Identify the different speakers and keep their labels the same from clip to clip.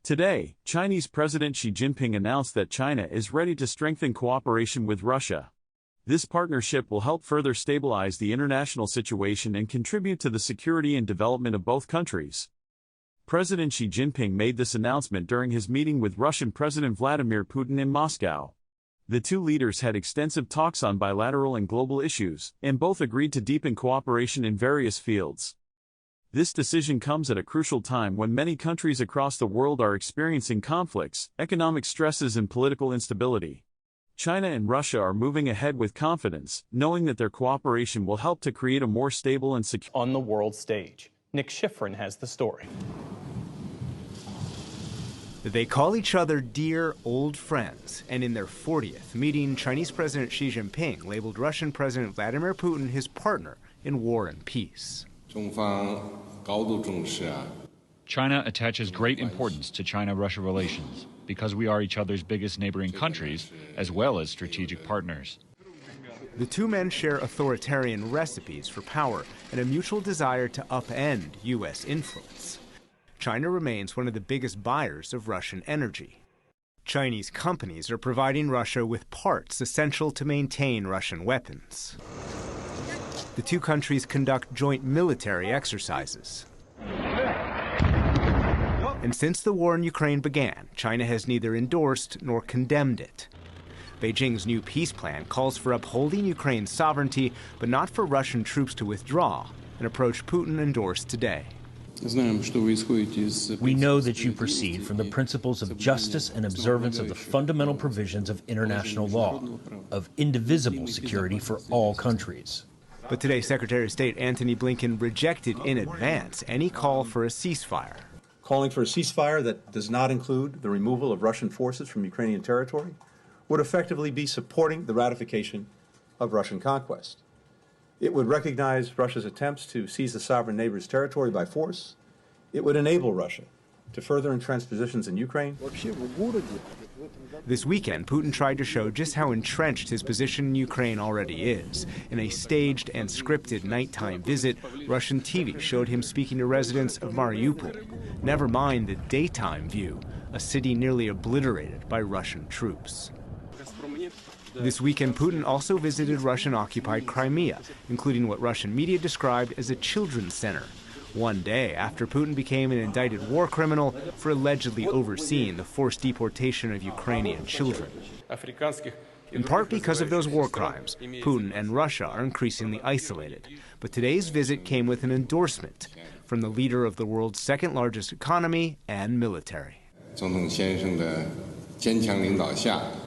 Speaker 1: Today, Chinese President Xi Jinping announced that China is ready to strengthen cooperation with Russia. This partnership will help further stabilize the international situation and contribute to the security and development of both countries. President Xi Jinping made this announcement during his meeting with Russian President Vladimir Putin in Moscow. The two leaders had extensive talks on bilateral and global issues, and both agreed to deepen cooperation in various fields. This decision comes at a crucial time when many countries across the world are experiencing conflicts, economic stresses, and political instability. China and Russia are moving ahead with confidence, knowing that their cooperation will help to create a more stable and secure
Speaker 2: on the world stage. Nick Schifrin has the story.
Speaker 3: They call each other dear old friends, and in their 40th meeting, Chinese President Xi Jinping labeled Russian President Vladimir Putin his partner in war and peace.
Speaker 4: China attaches great importance to China-Russia relations because we are each other's biggest neighboring countries as well as strategic partners.
Speaker 3: The two men share authoritarian recipes for power and a mutual desire to upend U.S. influence. China remains one of the biggest buyers of Russian energy. Chinese companies are providing Russia with parts essential to maintain Russian weapons. The two countries conduct joint military exercises. And since the war in Ukraine began, China has neither endorsed nor condemned it. Beijing's new peace plan calls for upholding Ukraine's sovereignty, but not for Russian troops to withdraw, an approach Putin endorsed today.
Speaker 5: We know that you proceed from the principles of justice and observance of the fundamental provisions of international law, of indivisible security for all countries.
Speaker 3: But today, Secretary of State Antony Blinken rejected in advance any call for a ceasefire.
Speaker 6: Calling for a ceasefire that does not include the removal of Russian forces from Ukrainian territory would effectively be supporting the ratification of Russian conquest. It would recognize Russia's attempts to seize the sovereign neighbor's territory by force. It would enable Russia to further entrench positions in Ukraine.
Speaker 3: This weekend, Putin tried to show just how entrenched his position in Ukraine already is. In a staged and scripted nighttime visit, Russian TV showed him speaking to residents of Mariupol. Never mind the daytime view, a city nearly obliterated by Russian troops. This weekend, Putin also visited Russian-occupied Crimea, including what Russian media described as a children's center, one day after Putin became an indicted war criminal for allegedly overseeing the forced deportation of Ukrainian children. In part because of those war crimes, Putin and Russia are increasingly isolated. But today's visit came with an endorsement from the leader of the world's second-largest economy and military.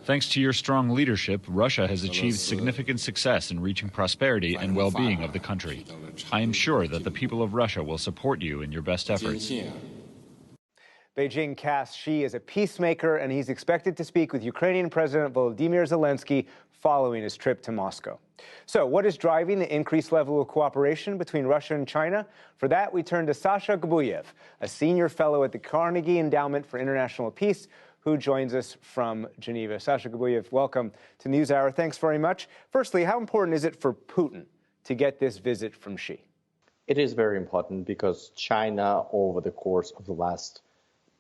Speaker 4: Thanks to your strong leadership, Russia has achieved significant success in reaching prosperity and well-being of the country. I am sure that the people of Russia will support you in your best efforts.
Speaker 3: Beijing casts Xi as a peacemaker, and he's expected to speak with Ukrainian President Volodymyr Zelensky following his trip to Moscow. So what is driving the increased level of cooperation between Russia and China? For that, we turn to Sasha Gabuyev, a senior fellow at the Carnegie Endowment for International Peace, who joins us from Geneva. Sasha Gabuyev, welcome to NewsHour. Thanks very much. Firstly, how important is it for Putin to get this visit from Xi?
Speaker 7: It is very important because China, over the course of the last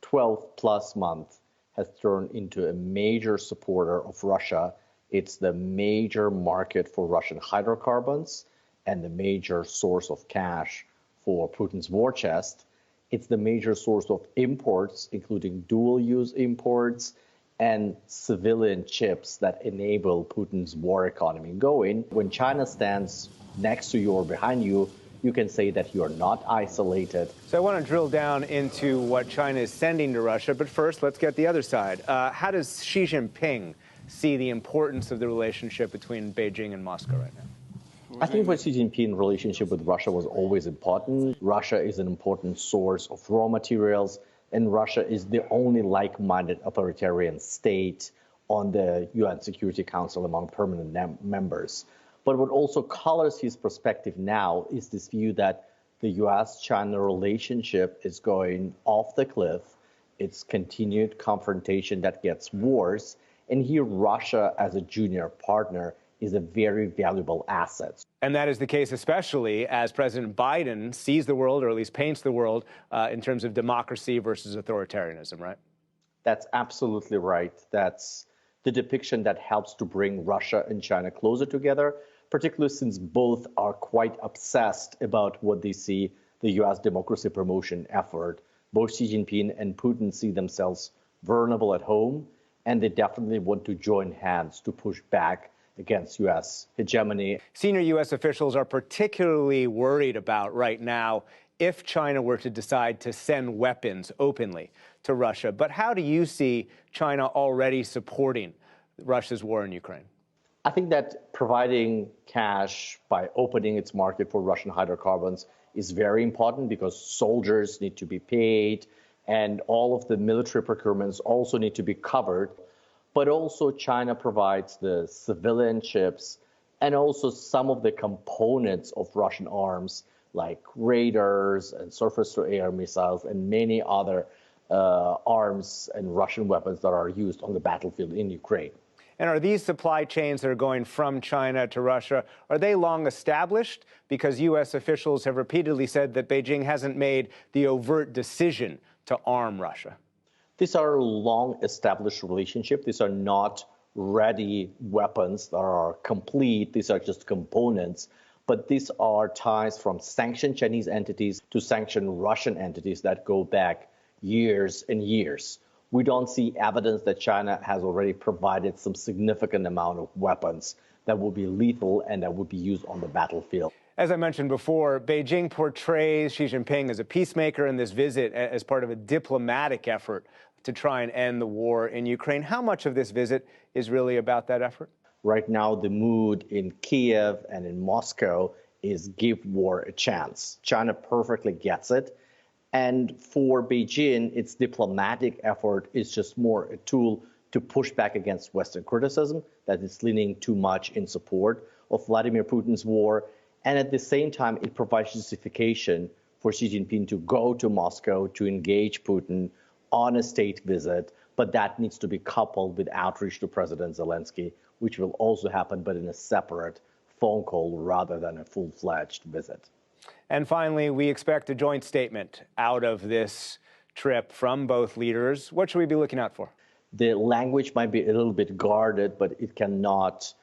Speaker 7: 12-plus months, has turned into a major supporter of Russia. It's the major market for Russian hydrocarbons and the major source of cash for Putin's war chest. It's the major source of imports, including dual-use imports and civilian chips that enable Putin's war economy going. When China stands next to you or behind you, you can say that you are not isolated.
Speaker 3: So I want to drill down into what China is sending to Russia, but first, let's get the other side. How does Xi Jinping see the importance of the relationship between Beijing and Moscow right now?
Speaker 7: I think for Xi Jinping, relationship with Russia was always important. Russia is an important source of raw materials, and Russia is the only like-minded authoritarian state on the UN Security Council among permanent members. But what also colors his perspective now is this view that the U.S.-China relationship is going off the cliff. It's continued confrontation that gets worse. And here, Russia, as a junior partner, is a very valuable asset.
Speaker 3: And that is the case especially as President Biden sees the world, or at least paints the world, in terms of democracy versus authoritarianism, right?
Speaker 7: That's absolutely right. That's the depiction that helps to bring Russia and China closer together, particularly since both are quite obsessed about what they see the U.S. democracy promotion effort. Both Xi Jinping and Putin see themselves vulnerable at home, and they definitely want to join hands to push back against U.S. hegemony.
Speaker 3: Senior U.S. officials are particularly worried about right now if China were to decide to send weapons openly to Russia. But how do you see China already supporting Russia's war in Ukraine?
Speaker 7: I think that providing cash by opening its market for Russian hydrocarbons is very important because soldiers need to be paid and all of the military procurements also need to be covered. But also China provides the civilian chips and also some of the components of Russian arms like radars and surface-to-air missiles and many other arms and Russian weapons that are used on the battlefield in Ukraine.
Speaker 3: And are these supply chains that are going from China to Russia, are they long established? Because U.S. officials have repeatedly said that Beijing hasn't made the overt decision to arm Russia.
Speaker 7: These are long-established relationships. These are not ready weapons that are complete. These are just components. But these are ties from sanctioned Chinese entities to sanctioned Russian entities that go back years and years. We don't see evidence that China has already provided some significant amount of weapons that will be lethal and that would be used on the battlefield.
Speaker 3: As I mentioned before, Beijing portrays Xi Jinping as a peacemaker in this visit as part of a diplomatic effort to try and end the war in Ukraine. How much of this visit is really about that effort?
Speaker 7: Right now, the mood in Kiev and in Moscow is give war a chance. China perfectly gets it. And for Beijing, its diplomatic effort is just more a tool to push back against Western criticism that it's leaning too much in support of Vladimir Putin's war. And at the same time, it provides justification for Xi Jinping to go to Moscow to engage Putin on a state visit. But that needs to be coupled with outreach to President Zelensky, which will also happen, but in a separate phone call rather than a full-fledged visit.
Speaker 3: And finally, we expect a joint statement out of this trip from both leaders. What should we be looking out for?
Speaker 7: The language might be a little bit guarded, but it cannot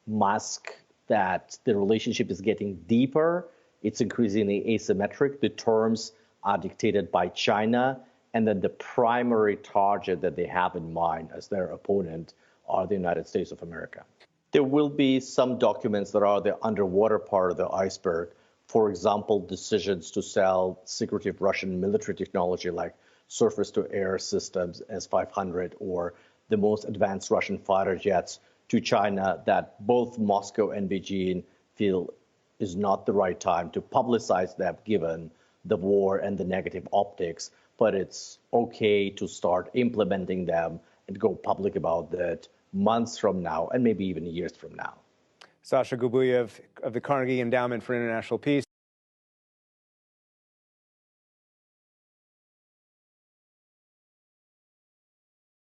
Speaker 7: mask that the relationship is getting deeper. It's increasingly asymmetric. The terms are dictated by China, and then the primary target that they have in mind as their opponent are the United States of America. There will be some documents that are the underwater part of the iceberg. For example, decisions to sell secretive Russian military technology like surface-to-air systems, S-500, or the most advanced Russian fighter jets to China that both Moscow and Beijing feel is not the right time to publicize them given the war and the negative optics, but it's okay to start implementing them and go public about that months from now and maybe even years from now.
Speaker 3: Sasha Gubuyev of the Carnegie Endowment for International Peace.